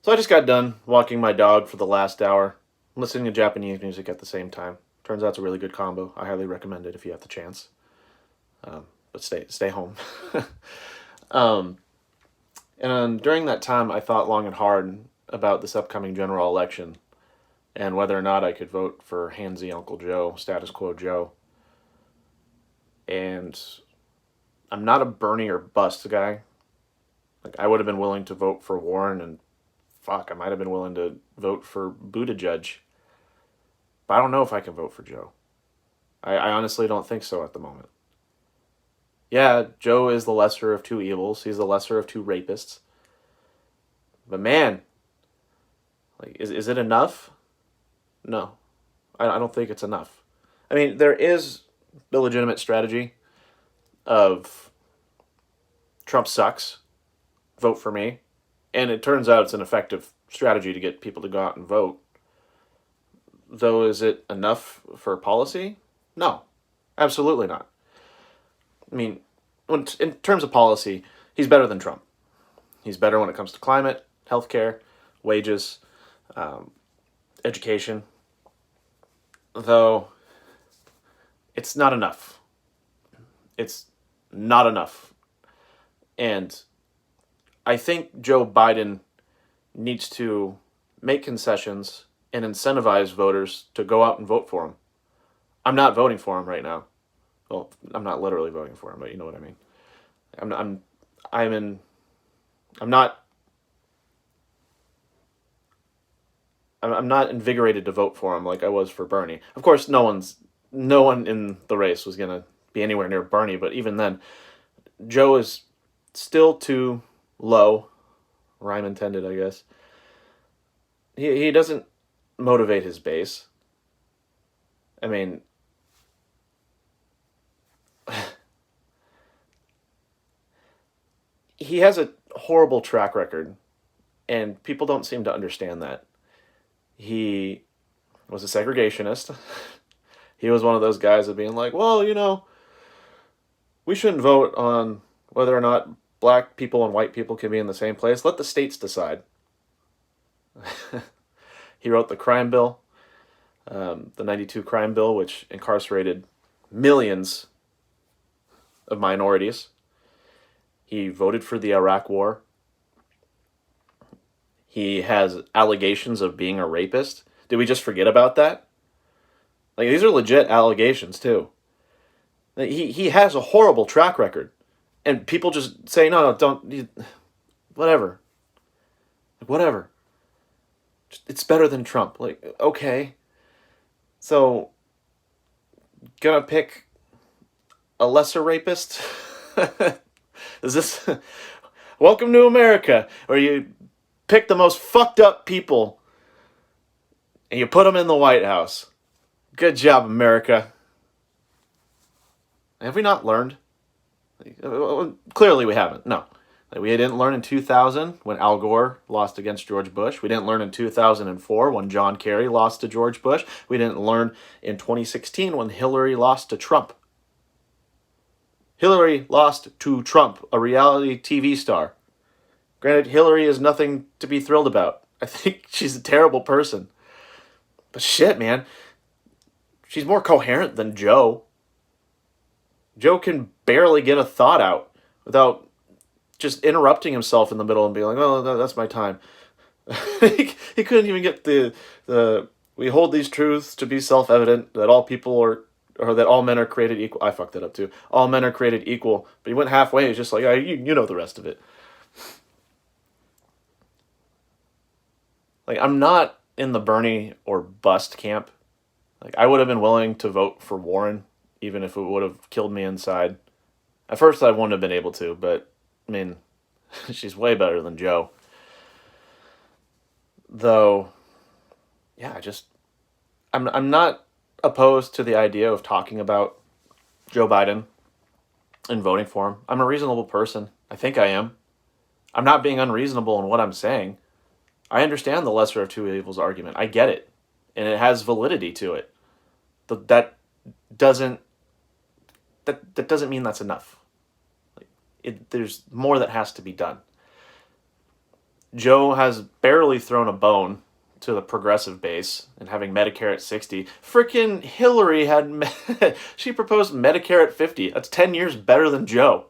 So I just got done walking my dog for the last hour, listening to Japanese music at the same time. Turns out it's a really good combo. I highly recommend it if you have the chance. But stay home. um, and during that time, I thought long and hard about this upcoming general election and whether or not I could vote for handsy Uncle Joe, status quo Joe. And I'm not a Bernie or bust guy. Like I would have been willing to vote for Warren, and fuck, I might have been willing to vote for Buttigieg. But I don't know if I can vote for Joe. I honestly don't think so at the moment. Yeah, Joe is the lesser of two evils. He's the lesser of two rapists. But man, like, is it enough? No, I don't think it's enough. I mean, there is the legitimate strategy of Trump sucks, vote for me. And it turns out it's an effective strategy to get people to go out and vote. Though, is it enough for policy? No, absolutely not. I mean, in terms of policy, he's better than Trump. He's better when it comes to climate, healthcare, wages, education. Though, it's not enough. It's not enough. And I think Joe Biden needs to make concessions and incentivize voters to go out and vote for him. I'm not voting for him right now. Well, I'm not literally voting for him, but you know what I mean. I'm not I'm not invigorated to vote for him like I was for Bernie. Of course, no one in the race was gonna be anywhere near Bernie, but even then, Joe is still too low. Rhyme intended, I guess. He doesn't motivate his base. I mean, he has a horrible track record, and people don't seem to understand that. He was a segregationist. He was one of those guys of being like, well, we shouldn't vote on whether or not black people and white people can be in the same place. Let the states decide. He wrote the crime bill, the 92 crime bill, which incarcerated millions of minorities. He voted for the Iraq War. He has allegations of being a rapist. Did we just forget about that? Like, these are legit allegations, too. He has a horrible track record. And people just say, no, don't, whatever. Like, whatever. It's better than Trump. Like, okay. So, gonna pick a lesser rapist? Is this... Welcome to America, where you pick the most fucked up people and you put them in the White House. Good job, America. Have we not learned? Clearly we haven't. No. We didn't learn in 2000 when Al Gore lost against George Bush. We didn't learn in 2004 when John Kerry lost to George Bush. We didn't learn in 2016 when Hillary lost to Trump. Hillary lost to Trump, a reality TV star. Granted, Hillary is nothing to be thrilled about. I think she's a terrible person. But shit, man. She's more coherent than Joe. Joe can barely get a thought out without just interrupting himself in the middle and being like, oh, that's my time. He couldn't even get the we hold these truths to be self-evident that all people are, or that all men are created equal. I fucked that up too. All men are created equal. But he went halfway. He's just like, you know the rest of it. Like, I'm not in the Bernie or bust camp. Like, I would have been willing to vote for Warren, even if it would have killed me inside. At first, I wouldn't have been able to, but, I mean, she's way better than Joe. Though, yeah, I'm not opposed to the idea of talking about Joe Biden and voting for him. I'm a reasonable person. I think I am. I'm not being unreasonable in what I'm saying. I understand the lesser of two evils argument. I get it. And it has validity to it. But that doesn't mean that's enough. There's more that has to be done. Joe has barely thrown a bone to the progressive base and having Medicare at 60. Frickin' Hillary had, she proposed Medicare at 50. That's 10 years better than Joe.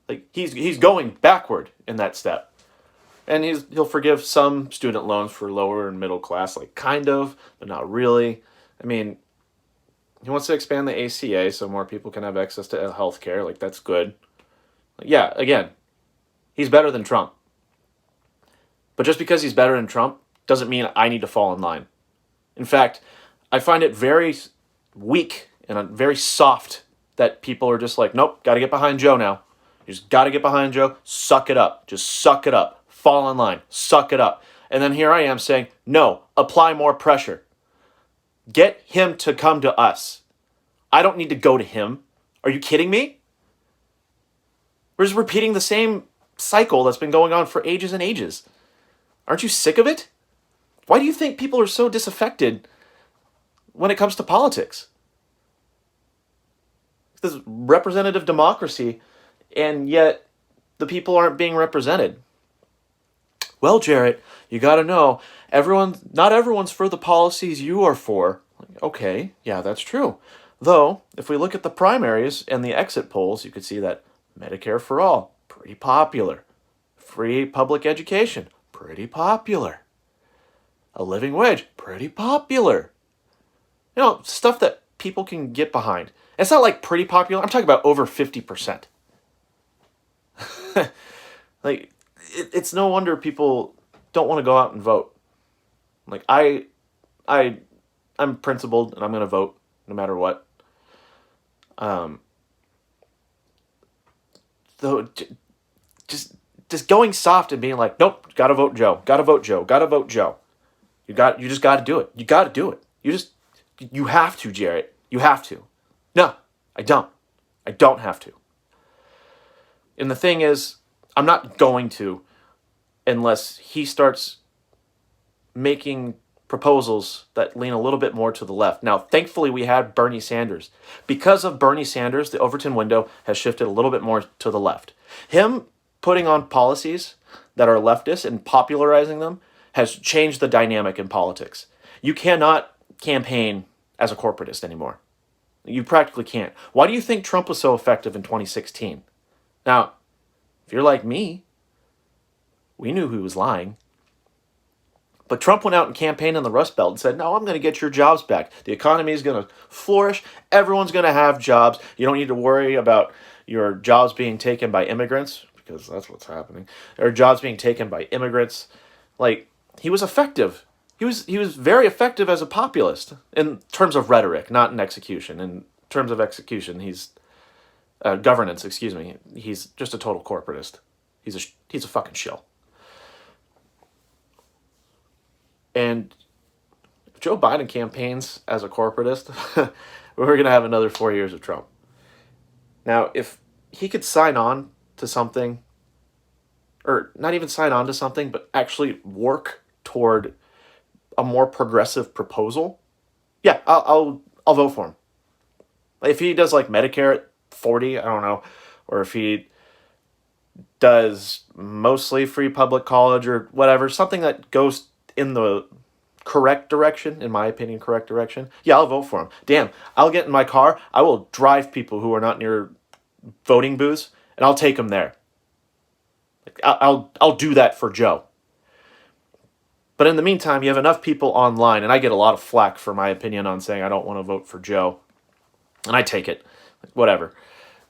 Like, he's going backward in that step. And he'll forgive some student loans for lower and middle class, like kind of, but not really. I mean, he wants to expand the ACA so more people can have access to health care. Like, that's good. Yeah, again, he's better than Trump. But just because he's better than Trump doesn't mean I need to fall in line. In fact, I find it very weak and very soft that people are just like, nope, got to get behind Joe now. You just got to get behind Joe. Suck it up. Just suck it up. Fall in line. Suck it up. And then here I am saying, no, apply more pressure. Get him to come to us. I don't need to go to him. Are you kidding me? We're just repeating the same cycle that's been going on for ages and ages. Aren't you sick of it? Why do you think people are so disaffected when it comes to politics? This representative democracy, and yet the people aren't being represented. Well, Jarrett, you got to know, not everyone's for the policies you are for. Okay, yeah, that's true. Though, if we look at the primaries and the exit polls, you could see that Medicare for all, pretty popular. Free public education, pretty popular. A living wage, pretty popular. You know, stuff that people can get behind. It's not like pretty popular. I'm talking about over 50%. Like, it's no wonder people don't want to go out and vote. Like, I'm principled and I'm going to vote no matter what. Though, just going soft and being like, nope, gotta vote Joe, gotta vote Joe, gotta vote Joe. You just gotta do it. You gotta do it. You have to, Jarrett. You have to. No, I don't. I don't have to. And the thing is, I'm not going to unless he starts making proposals that lean a little bit more to the left. Now, thankfully, we had Bernie Sanders. Because of Bernie Sanders, the Overton window has shifted a little bit more to the left. Him putting on policies that are leftist and popularizing them has changed the dynamic in politics. You cannot campaign as a corporatist anymore. You practically can't. Why do you think Trump was so effective in 2016? Now, if you're like me, we knew he was lying. But Trump went out and campaigned in the Rust Belt and said, no, I'm going to get your jobs back. The economy is going to flourish. Everyone's going to have jobs. You don't need to worry about your jobs being taken by immigrants, because that's what's happening. Or jobs being taken by immigrants. Like, he was effective. He was very effective as a populist in terms of rhetoric, not in execution. In terms of execution, he's governance. Excuse me. He's just a total corporatist. He's a fucking shill. And if Joe Biden campaigns as a corporatist, we're going to have another 4 years of Trump. Now, if he could sign on to something, or not even sign on to something, but actually work toward a more progressive proposal, yeah, I'll vote for him. If he does like Medicare at 40, I don't know, or if he does mostly free public college or whatever, something that goes in the correct direction, in my opinion, correct direction, yeah, I'll vote for him. Damn, I'll get in my car, I will drive people who are not near voting booths, and I'll take them there. I'll do that for Joe. But in the meantime, you have enough people online, and I get a lot of flack for my opinion on saying I don't want to vote for Joe, and I take it, whatever.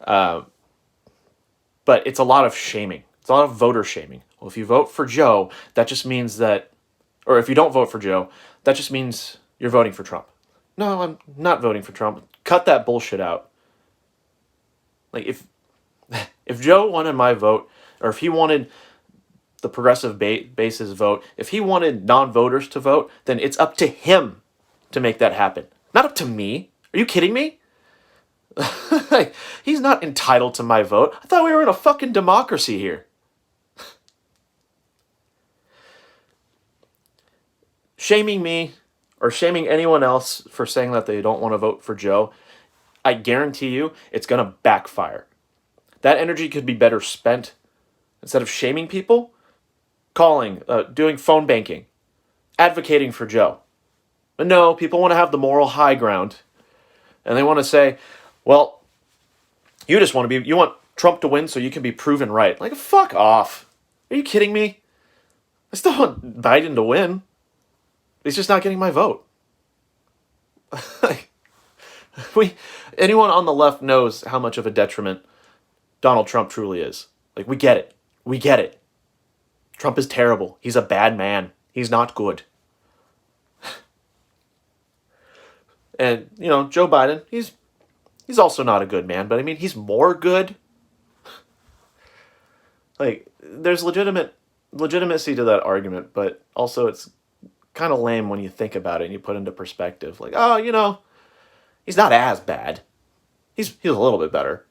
But it's a lot of shaming. It's a lot of voter shaming. Well, if you vote for Joe, that just means that, or if you don't vote for Joe, that just means you're voting for Trump. No, I'm not voting for Trump. Cut that bullshit out. Like, if Joe wanted my vote, or if he wanted the progressive base's vote, if he wanted non-voters to vote, then it's up to him to make that happen. Not up to me. Are you kidding me? Like, he's not entitled to my vote. I thought we were in a fucking democracy here. Shaming me or shaming anyone else for saying that they don't want to vote for Joe, I guarantee you it's going to backfire. That energy could be better spent. Instead of shaming people, calling, doing phone banking, advocating for Joe. But no, people want to have the moral high ground. And they want to say, well, you want Trump to win so you can be proven right. Like, fuck off. Are you kidding me? I still want Biden to win. He's just not getting my vote. Anyone on the left knows how much of a detriment Donald Trump truly is. Like, we get it. We get it. Trump is terrible. He's a bad man. He's not good. And, Joe Biden, he's also not a good man, but I mean, he's more good. Like, there's legitimacy to that argument, but also it's kind of lame when you think about it and you put it into perspective. Like, he's not as bad. He's a little bit better.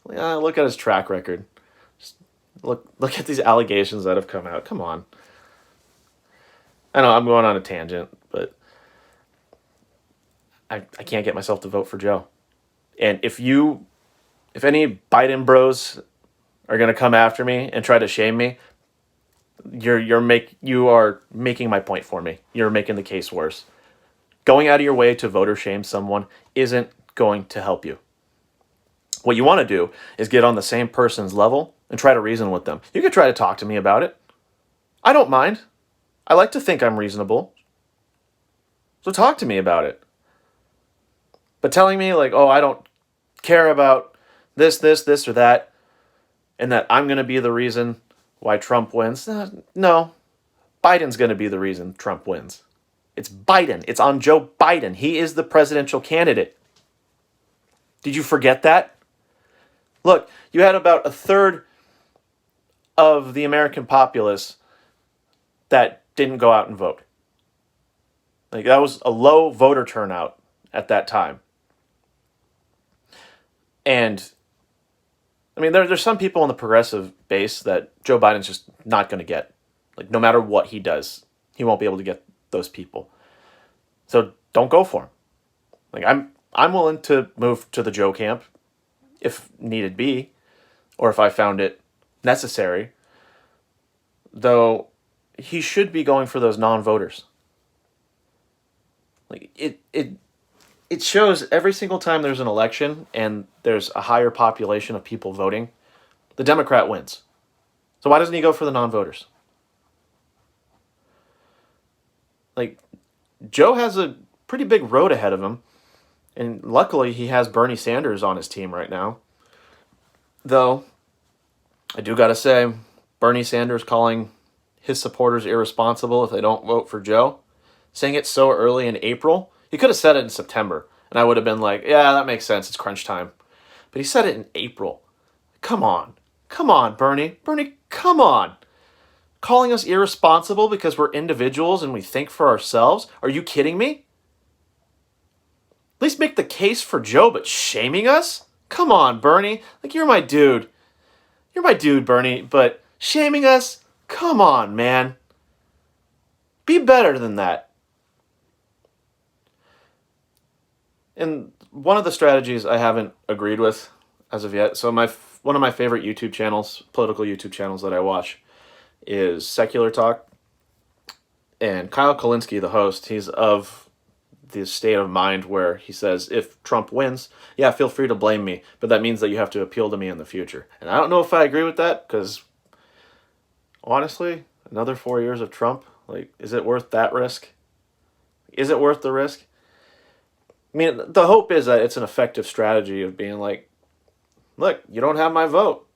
Like, look at his track record. Just look at these allegations that have come out. Come on. I know I'm going on a tangent, but I can't get myself to vote for Joe. And if any Biden bros are going to come after me and try to shame me, you are making my point for me. You're making the case worse. Going out of your way to voter shame someone isn't going to help you. What you want to do is get on the same person's level and try to reason with them. You could try to talk to me about it. I don't mind. I like to think I'm reasonable. So talk to me about it. But telling me like, I don't care about this, or that, and that I'm going to be the reason why Trump wins. No. Biden's going to be the reason Trump wins. It's Biden. It's on Joe Biden. He is the presidential candidate. Did you forget that? Look, you had about a third of the American populace that didn't go out and vote. Like, that was a low voter turnout at that time. And I mean, there's some people in the progressive base that Joe Biden's just not going to get. Like, no matter what he does, he won't be able to get those people. So don't go for him. Like, I'm willing to move to the Joe camp if needed be, or if I found it necessary. Though he should be going for those non-voters. Like, it shows every single time there's an election and there's a higher population of people voting, the Democrat wins. So why doesn't he go for the non-voters? Like, Joe has a pretty big road ahead of him, and luckily he has Bernie Sanders on his team right now. Though, I do gotta say, Bernie Sanders calling his supporters irresponsible if they don't vote for Joe, saying it so early in April. He could have said it in September, and I would have been like, yeah, that makes sense. It's crunch time. But he said it in April. Come on. Come on, Bernie. Bernie, come on. Calling us irresponsible because we're individuals and we think for ourselves? Are you kidding me? At least make the case for Joe, but shaming us? Come on, Bernie. Like, you're my dude. You're my dude, Bernie, but shaming us? Come on, man. Be better than that. And one of the strategies I haven't agreed with as of yet, so one of my favorite YouTube channels, political YouTube channels that I watch, is Secular Talk. And Kyle Kulinski, the host, he's of the state of mind where he says, if Trump wins, yeah, feel free to blame me, but that means that you have to appeal to me in the future. And I don't know if I agree with that, because honestly, another 4 years of Trump, like, is it worth that risk? Is it worth the risk? I mean, the hope is that it's an effective strategy of being like, look, you don't have my vote.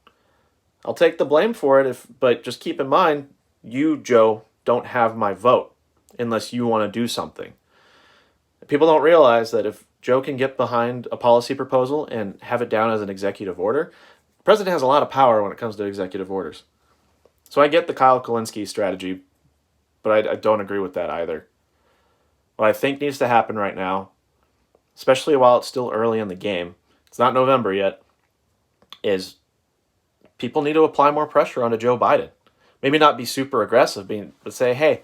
I'll take the blame for it, but just keep in mind, you, Joe, don't have my vote unless you want to do something. People don't realize that if Joe can get behind a policy proposal and have it down as an executive order, the president has a lot of power when it comes to executive orders. So I get the Kyle Kulinski strategy, but I don't agree with that either. What I think needs to happen right now, especially while it's still early in the game, it's not November yet, is people need to apply more pressure onto Joe Biden. Maybe not be super aggressive, but say, hey,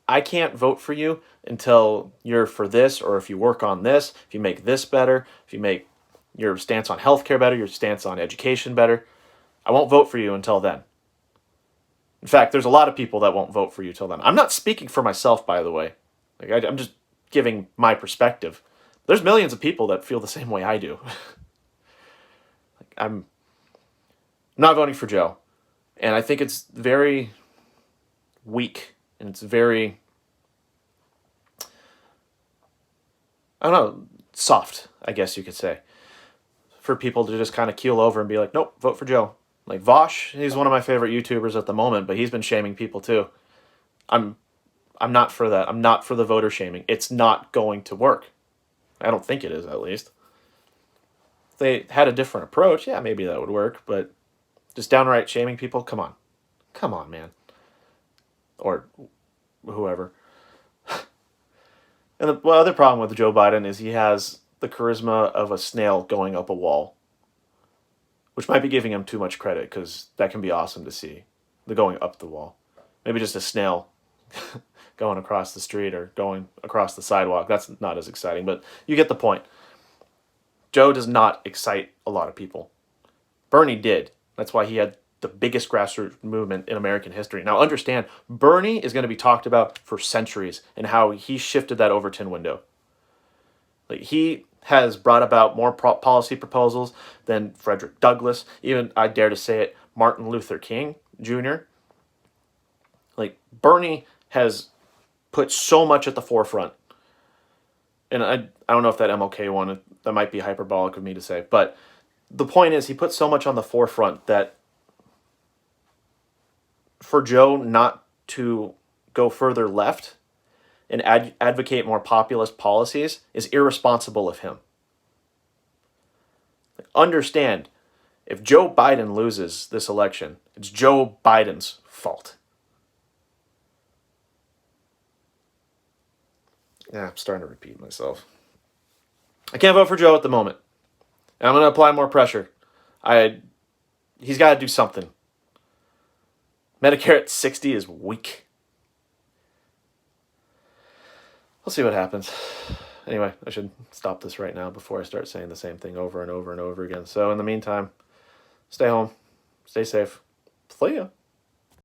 I can't vote for you until you're for this, or if you work on this, if you make this better, if you make your stance on healthcare better, your stance on education better. I won't vote for you until then. In fact, there's a lot of people that won't vote for you till then. I'm not speaking for myself, by the way. Like I'm just giving my perspective. There's millions of people that feel the same way I do. I'm not voting for Joe. And I think it's very weak and it's very, I don't know, soft, I guess you could say, for people to just kind of keel over and be like, nope, vote for Joe. Like Vosh, he's one of my favorite YouTubers at the moment, but he's been shaming people too. I'm not for that. I'm not for the voter shaming. It's not going to work. I don't think it is, at least. If they had a different approach, yeah, maybe that would work, but just downright shaming people, come on. Come on, man. Or whoever. And the other problem with Joe Biden is he has the charisma of a snail going up a wall, which might be giving him too much credit because that can be awesome to see, the going up the wall. Maybe just a snail going across the street or going across the sidewalk. That's not as exciting, but you get the point. Joe does not excite a lot of people. Bernie did. That's why he had the biggest grassroots movement in American history. Now understand, Bernie is going to be talked about for centuries and how he shifted that Overton window. Like he has brought about more policy proposals than Frederick Douglass, even, I dare to say it, Martin Luther King Jr. Like Bernie has put so much at the forefront. And I don't know if that MLK one, that might be hyperbolic of me to say, but the point is he put so much on the forefront that for Joe not to go further left and advocate more populist policies is irresponsible of him. Understand, if Joe Biden loses this election, it's Joe Biden's fault. Yeah, I'm starting to repeat myself. I can't vote for Joe at the moment. And I'm going to apply more pressure. He's got to do something. Medicare at 60 is weak. We'll see what happens. Anyway, I should stop this right now before I start saying the same thing over and over and over again. So in the meantime, stay home, stay safe. See ya.